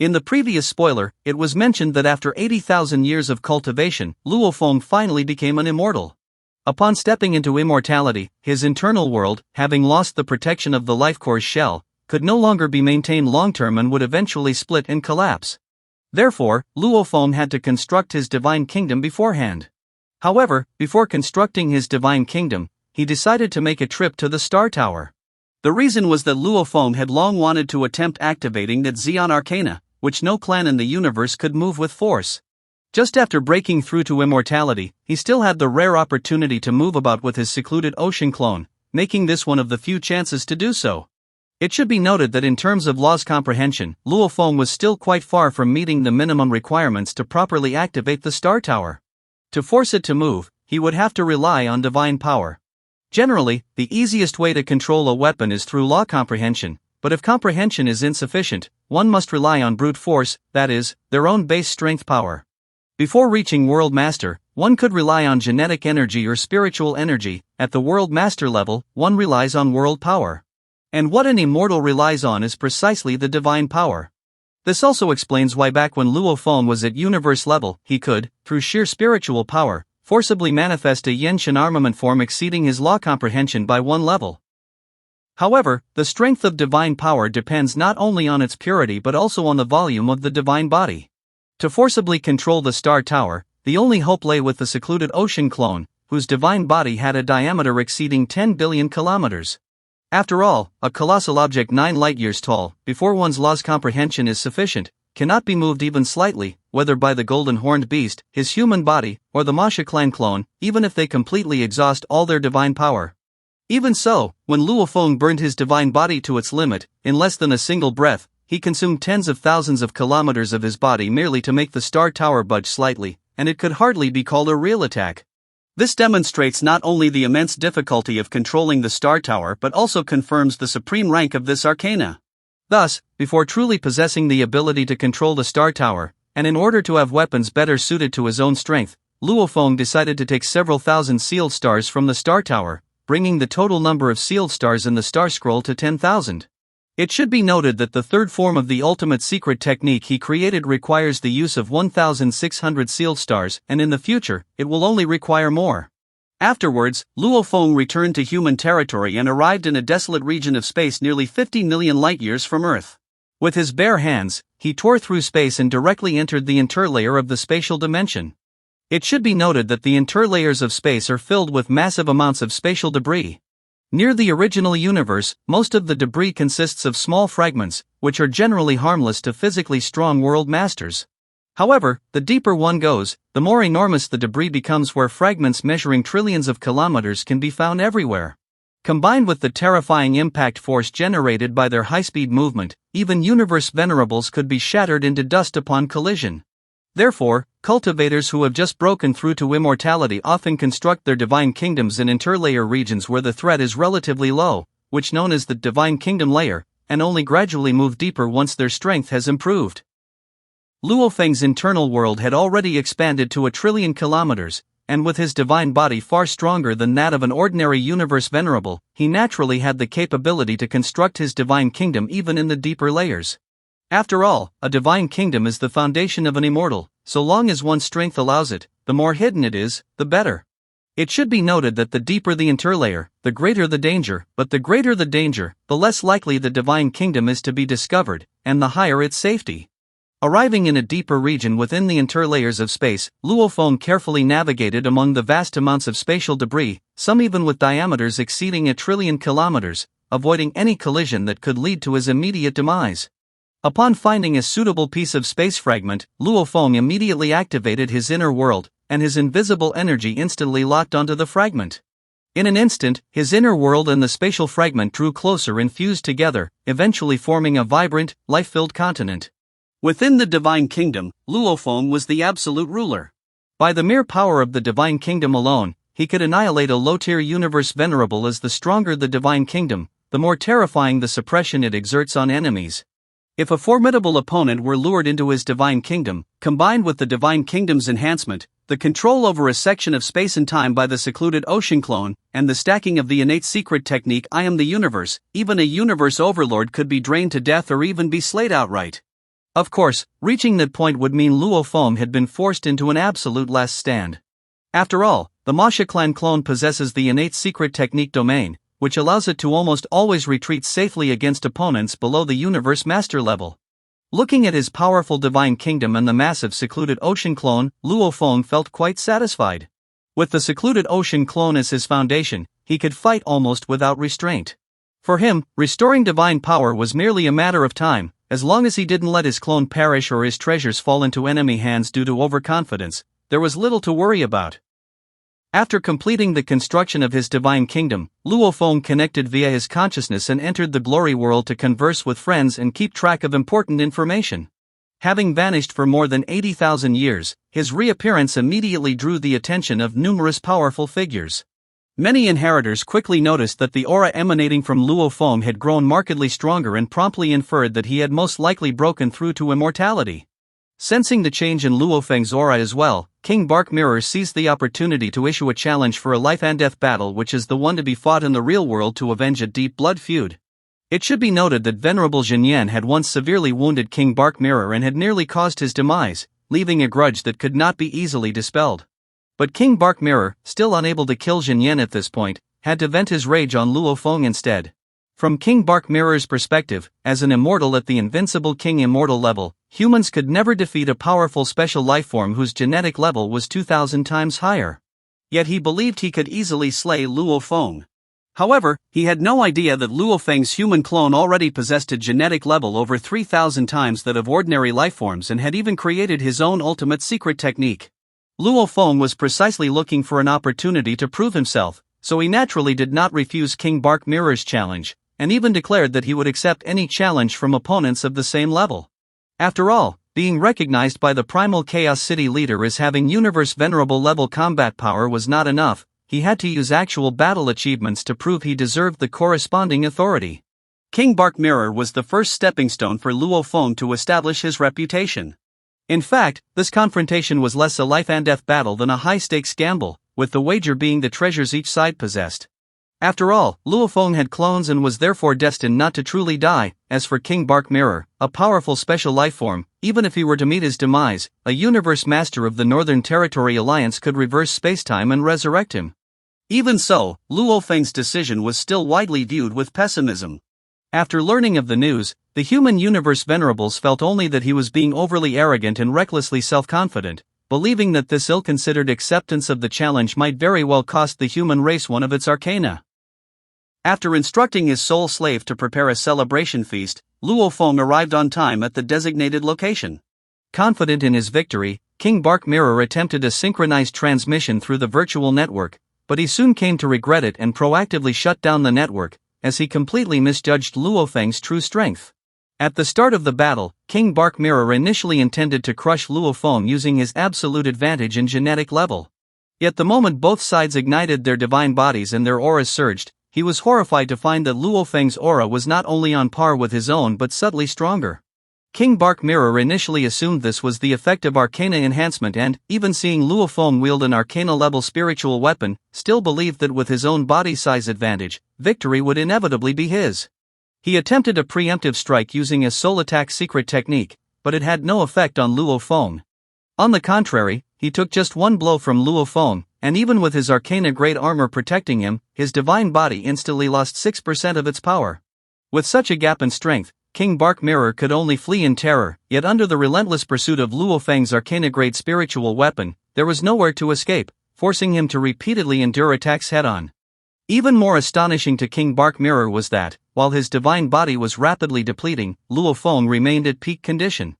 In the previous spoiler, it was mentioned that after 80,000 years of cultivation, Luo Feng finally became an immortal. Upon stepping into immortality, his internal world, having lost the protection of the life core's shell, could no longer be maintained long-term and would eventually split and collapse. Therefore, Luo Feng had to construct his divine kingdom beforehand. However, before constructing his divine kingdom, he decided to make a trip to the Star Tower. The reason was that Luo Feng had long wanted to attempt activating that Xeon Arcana, which no clan in the universe could move with force. Just after breaking through to immortality, he still had the rare opportunity to move about with his secluded ocean clone, making this one of the few chances to do so. It should be noted that in terms of law's comprehension, Luo Feng was still quite far from meeting the minimum requirements to properly activate the Star Tower. To force it to move, he would have to rely on divine power. Generally, the easiest way to control a weapon is through law comprehension, but if comprehension is insufficient, one must rely on brute force, that is, their own base strength power. Before reaching World Master, one could rely on genetic energy or spiritual energy. At the World Master level, one relies on world power. And what an immortal relies on is precisely the divine power. This also explains why back when Luo Feng was at universe level, he could, through sheer spiritual power, forcibly manifest a Yenshin armament form exceeding his law comprehension by one level. However, the strength of divine power depends not only on its purity but also on the volume of the divine body. To forcibly control the Star Tower, the only hope lay with the secluded ocean clone, whose divine body had a diameter exceeding 10 billion kilometers. After all, a colossal object 9 light-years tall, before one's law's comprehension is sufficient, cannot be moved even slightly, whether by the golden horned beast, his human body, or the Masha clan clone, even if they completely exhaust all their divine power. Even so, when Luo Feng burned his divine body to its limit, in less than a single breath, he consumed tens of thousands of kilometers of his body merely to make the Star Tower budge slightly, and it could hardly be called a real attack. This demonstrates not only the immense difficulty of controlling the Star Tower but also confirms the supreme rank of this arcana. Thus, before truly possessing the ability to control the Star Tower, and in order to have weapons better suited to his own strength, Luo Feng decided to take several thousand sealed stars from the Star Tower, bringing the total number of sealed stars in the Star Scroll to 10,000. It should be noted that the third form of the ultimate secret technique he created requires the use of 1,600 sealed stars, and in the future, it will only require more. Afterwards, Luo Feng returned to human territory and arrived in a desolate region of space nearly 50 million light-years from Earth. With his bare hands, he tore through space and directly entered the interlayer of the spatial dimension. It should be noted that the interlayers of space are filled with massive amounts of spatial debris. Near the original universe, most of the debris consists of small fragments, which are generally harmless to physically strong world masters. However, the deeper one goes, the more enormous the debris becomes, where fragments measuring trillions of kilometers can be found everywhere. Combined with the terrifying impact force generated by their high-speed movement, even universe venerables could be shattered into dust upon collision. Therefore, cultivators who have just broken through to immortality often construct their divine kingdoms in interlayer regions where the threat is relatively low, which known as the divine kingdom layer, and only gradually move deeper once their strength has improved. Luo Feng's internal world had already expanded to 1 trillion kilometers, and with his divine body far stronger than that of an ordinary universe venerable, he naturally had the capability to construct his divine kingdom even in the deeper layers. After all, a divine kingdom is the foundation of an immortal. So long as one's strength allows it, the more hidden it is, the better. It should be noted that the deeper the interlayer, the greater the danger, but the greater the danger, the less likely the divine kingdom is to be discovered, and the higher its safety. Arriving in a deeper region within the interlayers of space, Luo Feng carefully navigated among the vast amounts of spatial debris, some even with diameters exceeding 1 trillion kilometers, avoiding any collision that could lead to his immediate demise. Upon finding a suitable piece of space fragment, Luo Feng immediately activated his inner world, and his invisible energy instantly locked onto the fragment. In an instant, his inner world and the spatial fragment drew closer and fused together, eventually forming a vibrant, life-filled continent. Within the Divine Kingdom, Luo Feng was the absolute ruler. By the mere power of the Divine Kingdom alone, he could annihilate a low-tier universe venerable. As the stronger the Divine Kingdom, the more terrifying the suppression it exerts on enemies. If a formidable opponent were lured into his Divine Kingdom, combined with the Divine Kingdom's enhancement, the control over a section of space and time by the secluded ocean clone, and the stacking of the innate secret technique I am the universe, even a Universe Overlord could be drained to death or even be slayed outright. Of course, reaching that point would mean Luo Feng had been forced into an absolute last stand. After all, the Masha clan clone possesses the innate secret technique domain, which allows it to almost always retreat safely against opponents below the universe master level. Looking at his powerful divine kingdom and the massive secluded ocean clone, Luo Feng felt quite satisfied. With the secluded ocean clone as his foundation, he could fight almost without restraint. For him, restoring divine power was merely a matter of time, as long as he didn't let his clone perish or his treasures fall into enemy hands due to overconfidence. There was little to worry about. After completing the construction of his divine kingdom, Luo Feng connected via his consciousness and entered the glory world to converse with friends and keep track of important information. Having vanished for more than 80,000 years, his reappearance immediately drew the attention of numerous powerful figures. Many inheritors quickly noticed that the aura emanating from Luo Feng had grown markedly stronger and promptly inferred that he had most likely broken through to immortality. Sensing the change in Luo Feng's aura as well, King Bark Mirror seized the opportunity to issue a challenge for a life-and-death battle, which is the one to be fought in the real world to avenge a deep blood feud. It should be noted that Venerable Jinyan had once severely wounded King Bark Mirror and had nearly caused his demise, leaving a grudge that could not be easily dispelled. But King Bark Mirror, still unable to kill Jinyan at this point, had to vent his rage on Luo Feng instead. From King Bark Mirror's perspective, as an immortal at the invincible King Immortal level, humans could never defeat a powerful special lifeform whose genetic level was 2,000 times higher. Yet he believed he could easily slay Luo Feng. However, he had no idea that Luo Feng's human clone already possessed a genetic level over 3,000 times that of ordinary lifeforms and had even created his own ultimate secret technique. Luo Feng was precisely looking for an opportunity to prove himself, so he naturally did not refuse King Bark Mirror's challenge, and even declared that he would accept any challenge from opponents of the same level. After all, being recognized by the Primal Chaos City leader as having Universe Venerable level combat power was not enough. He had to use actual battle achievements to prove he deserved the corresponding authority. King Bark Mirror was the first stepping stone for Luo Feng to establish his reputation. In fact, this confrontation was less a life-and-death battle than a high-stakes gamble, with the wager being the treasures each side possessed. After all, Luo Feng had clones and was therefore destined not to truly die. As for King Bark Mirror, a powerful special lifeform, even if he were to meet his demise, a universe master of the Northern Territory Alliance could reverse spacetime and resurrect him. Even so, Luo Feng's decision was still widely viewed with pessimism. After learning of the news, the human universe venerables felt only that he was being overly arrogant and recklessly self-confident, believing that this ill-considered acceptance of the challenge might very well cost the human race one of its arcana. After instructing his sole slave to prepare a celebration feast, Luo Feng arrived on time at the designated location. Confident in his victory, King Bark Mirror attempted a synchronized transmission through the virtual network, but he soon came to regret it and proactively shut down the network, as he completely misjudged Luo Feng's true strength. At the start of the battle, King Bark Mirror initially intended to crush Luo Feng using his absolute advantage in genetic level. Yet the moment both sides ignited their divine bodies and their auras surged, he was horrified to find that Luo Feng's aura was not only on par with his own but subtly stronger. King Bark Mirror initially assumed this was the effect of arcana enhancement and, even seeing Luo Feng wield an arcana-level spiritual weapon, still believed that with his own body size advantage, victory would inevitably be his. He attempted a preemptive strike using a soul attack secret technique, but it had no effect on Luo Feng. On the contrary, he took just one blow from Luo Feng, and even with his arcana-grade armor protecting him, his divine body instantly lost 6% of its power. With such a gap in strength, King Bark Mirror could only flee in terror, yet under the relentless pursuit of Luo Feng's arcana-grade spiritual weapon, there was nowhere to escape, forcing him to repeatedly endure attacks head-on. Even more astonishing to King Bark Mirror was that, while his divine body was rapidly depleting, Luo Feng remained at peak condition.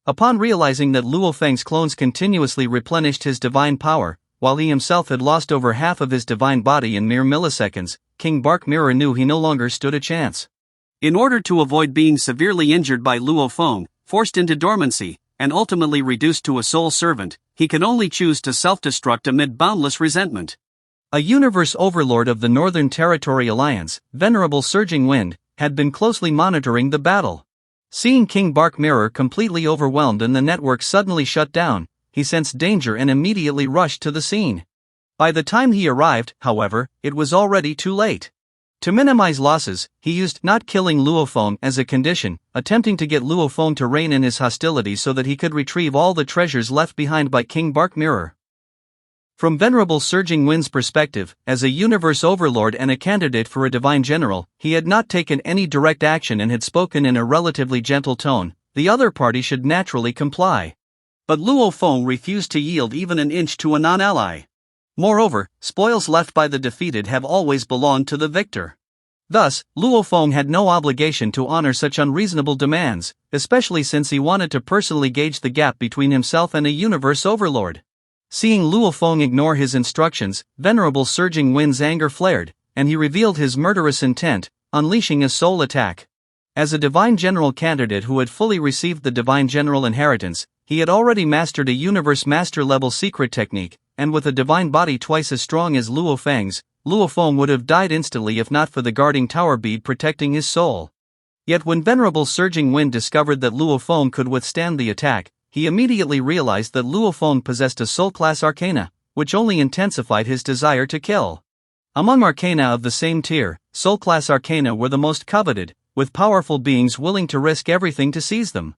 Upon realizing that Luo Feng's clones continuously replenished his divine power, while he himself had lost over half of his divine body in mere milliseconds, King Bark Mirror knew he no longer stood a chance. In order to avoid being severely injured by Luo Feng, forced into dormancy, and ultimately reduced to a sole servant, he could only choose to self-destruct amid boundless resentment. A Universe Overlord of the Northern Territory Alliance, Venerable Surging Wind, had been closely monitoring the battle. Seeing King Bark Mirror completely overwhelmed and the network suddenly shut down, he sensed danger and immediately rushed to the scene. By the time he arrived, however, it was already too late. To minimize losses, he used not killing Luo Feng as a condition, attempting to get Luo Feng to rein in his hostility so that he could retrieve all the treasures left behind by King Bark Mirror. From Venerable Surging Wind's perspective, as a Universe Overlord and a candidate for a Divine General, he had not taken any direct action and had spoken in a relatively gentle tone. The other party should naturally comply. But Luo Feng refused to yield even an inch to a non-ally. Moreover, spoils left by the defeated have always belonged to the victor. Thus, Luo Feng had no obligation to honor such unreasonable demands, especially since he wanted to personally gauge the gap between himself and a Universe Overlord. Seeing Luo Feng ignore his instructions, Venerable Surging Wind's anger flared, and he revealed his murderous intent, unleashing a soul attack. As a Divine General candidate who had fully received the Divine General inheritance, he had already mastered a Universe Master level secret technique, and with a divine body twice as strong as Luo Feng's, Luo Feng would have died instantly if not for the guarding tower bead protecting his soul. Yet when Venerable Surging Wind discovered that Luo Feng could withstand the attack, he immediately realized that Luo Feng possessed a soul-class arcana, which only intensified his desire to kill. Among arcana of the same tier, soul-class arcana were the most coveted, with powerful beings willing to risk everything to seize them.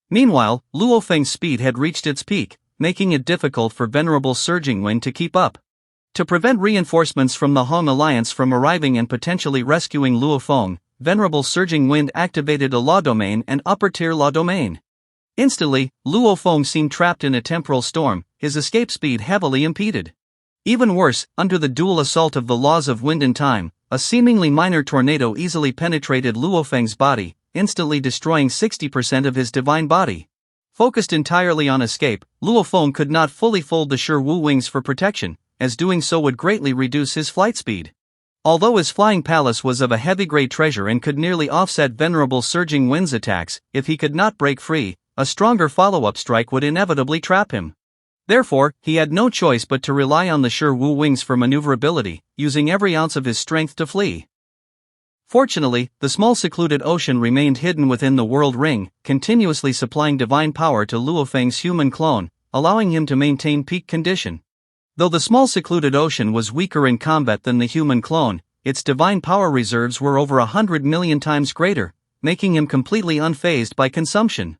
Meanwhile, Luo Feng's speed had reached its peak, making it difficult for Venerable Surging Wind to keep up. To prevent reinforcements from the Hong Alliance from arriving and potentially rescuing Luo Feng, Venerable Surging Wind activated a law domain and upper-tier law domain. Instantly, Luo Feng seemed trapped in a temporal storm, his escape speed heavily impeded. Even worse, under the dual assault of the laws of wind and time, a seemingly minor tornado easily penetrated Luo Feng's body, instantly destroying 60% of his divine body. Focused entirely on escape, Luo Feng could not fully fold the Shi Wu wings for protection, as doing so would greatly reduce his flight speed. Although his flying palace was of a heavy-grade treasure and could nearly offset Venerable Surging Wind's attacks, if he could not break free, a stronger follow-up strike would inevitably trap him. Therefore, he had no choice but to rely on the Shi Wu wings for maneuverability, using every ounce of his strength to flee. Fortunately, the small secluded ocean remained hidden within the world ring, continuously supplying divine power to Luo Feng's human clone, allowing him to maintain peak condition. Though the small secluded ocean was weaker in combat than the human clone, its divine power reserves were over 100 million times greater, making him completely unfazed by consumption.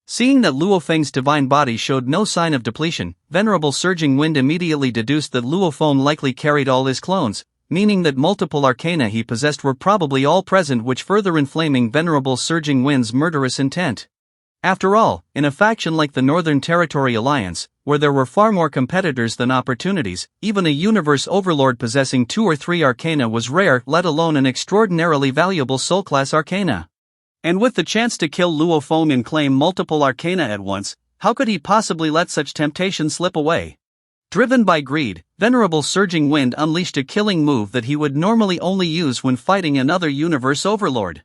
Seeing that Luo Feng's divine body showed no sign of depletion, Venerable Surging Wind immediately deduced that Luo Feng likely carried all his clones, meaning that multiple arcana he possessed were probably all present, which further inflaming Venerable Surging Wind's murderous intent. After all, in a faction like the Northern Territory Alliance, where there were far more competitors than opportunities, even a Universe Overlord possessing 2 or 3 arcana was rare, let alone an extraordinarily valuable soul-class arcana. And with the chance to kill Luo Feng and claim multiple arcana at once, how could he possibly let such temptation slip away? Driven by greed, Venerable Surging Wind unleashed a killing move that he would normally only use when fighting another Universe Overlord.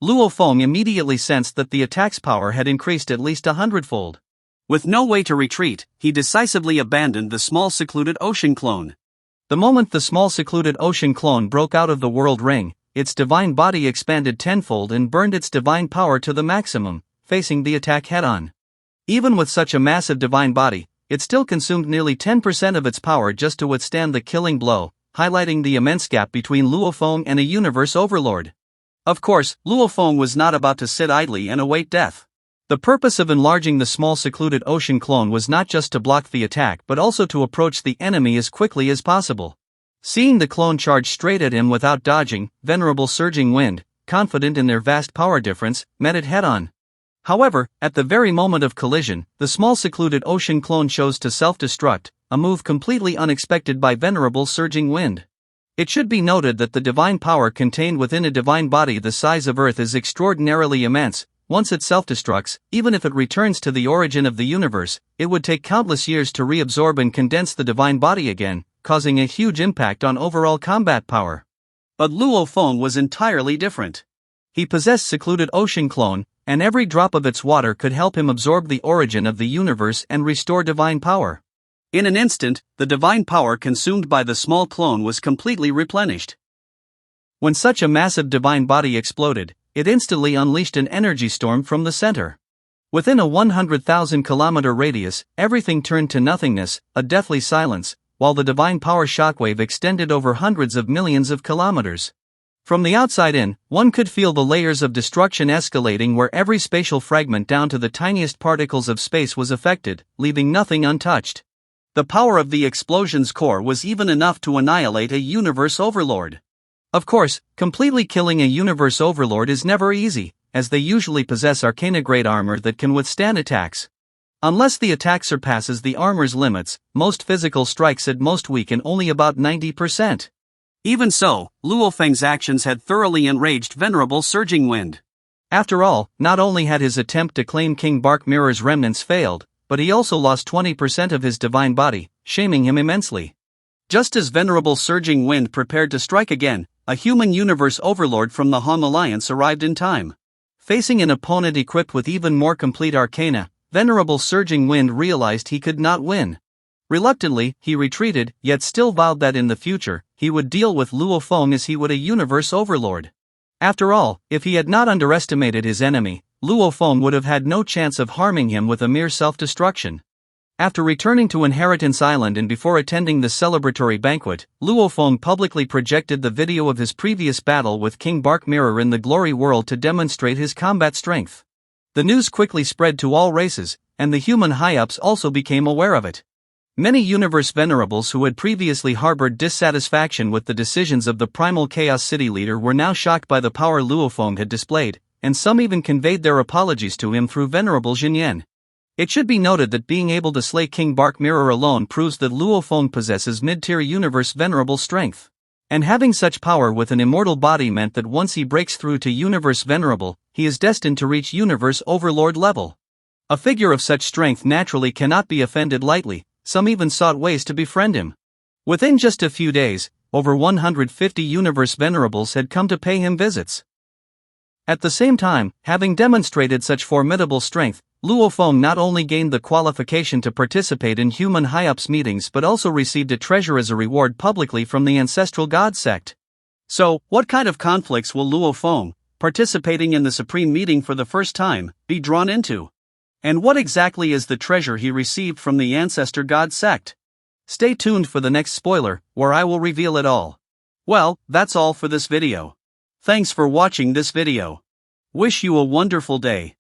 Luo Feng immediately sensed that the attack's power had increased at least 100-fold. With no way to retreat, he decisively abandoned the small secluded ocean clone. The moment the small secluded ocean clone broke out of the world ring, its divine body expanded tenfold and burned its divine power to the maximum, facing the attack head-on. Even with such a massive divine body, it still consumed nearly 10% of its power just to withstand the killing blow, highlighting the immense gap between Luo Feng and a Universe Overlord. Of course, Luo Feng was not about to sit idly and await death. The purpose of enlarging the small secluded ocean clone was not just to block the attack but also to approach the enemy as quickly as possible. Seeing the clone charge straight at him without dodging, Venerable Surging Wind, confident in their vast power difference, met it head-on. However, at the very moment of collision, the small secluded ocean clone chose to self-destruct, a move completely unexpected by Venerable Surging Wind. It should be noted that the divine power contained within a divine body the size of Earth is extraordinarily immense. Once it self-destructs, even if it returns to the origin of the universe, it would take countless years to reabsorb and condense the divine body again, causing a huge impact on overall combat power. But Luo Feng was entirely different. He possessed secluded ocean clone, and every drop of its water could help him absorb the origin of the universe and restore divine power. In an instant, the divine power consumed by the small clone was completely replenished. When such a massive divine body exploded, it instantly unleashed an energy storm from the center. Within a 100,000-kilometer radius, everything turned to nothingness, a deathly silence, while the divine power shockwave extended over hundreds of millions of kilometers. From the outside in, one could feel the layers of destruction escalating where every spatial fragment down to the tiniest particles of space was affected, leaving nothing untouched. The power of the explosion's core was even enough to annihilate a Universe Overlord. Of course, completely killing a Universe Overlord is never easy, as they usually possess Arcana-grade armor that can withstand attacks. Unless the attack surpasses the armor's limits, most physical strikes at most weaken only about 90%. Even so, Luo Feng's actions had thoroughly enraged Venerable Surging Wind. After all, not only had his attempt to claim King Bark Mirror's remnants failed, but he also lost 20% of his divine body, shaming him immensely. Just as Venerable Surging Wind prepared to strike again, a human Universe Overlord from the Han Alliance arrived in time. Facing an opponent equipped with even more complete arcana, Venerable Surging Wind realized he could not win. Reluctantly, he retreated, yet still vowed that in the future, he would deal with Luo Feng as he would a Universe Overlord. After all, if he had not underestimated his enemy, Luo Feng would have had no chance of harming him with a mere self-destruction. After returning to Inheritance Island and before attending the celebratory banquet, Luo Feng publicly projected the video of his previous battle with King Bark Mirror in the Glory World to demonstrate his combat strength. The news quickly spread to all races, and the human high-ups also became aware of it. Many Universe Venerables who had previously harbored dissatisfaction with the decisions of the Primal Chaos City leader were now shocked by the power Luo Feng had displayed, and some even conveyed their apologies to him through Venerable Jinyan. It should be noted that being able to slay King Bark Mirror alone proves that Luo Feng possesses mid-tier Universe Venerable strength. And having such power with an immortal body meant that once he breaks through to Universe Venerable, he is destined to reach Universe Overlord level. A figure of such strength naturally cannot be offended lightly. Some even sought ways to befriend him. Within just a few days, over 150 Universe Venerables had come to pay him visits. At the same time, having demonstrated such formidable strength, Luo Feng not only gained the qualification to participate in human high-ups meetings but also received a treasure as a reward publicly from the Ancestral God sect. So, what kind of conflicts will Luo Feng, participating in the Supreme Meeting for the first time, be drawn into? And what exactly is the treasure he received from the Ancestor God sect? Stay tuned for the next spoiler, where I will reveal it all. Well, that's all for this video. Thanks for watching this video. Wish you a wonderful day.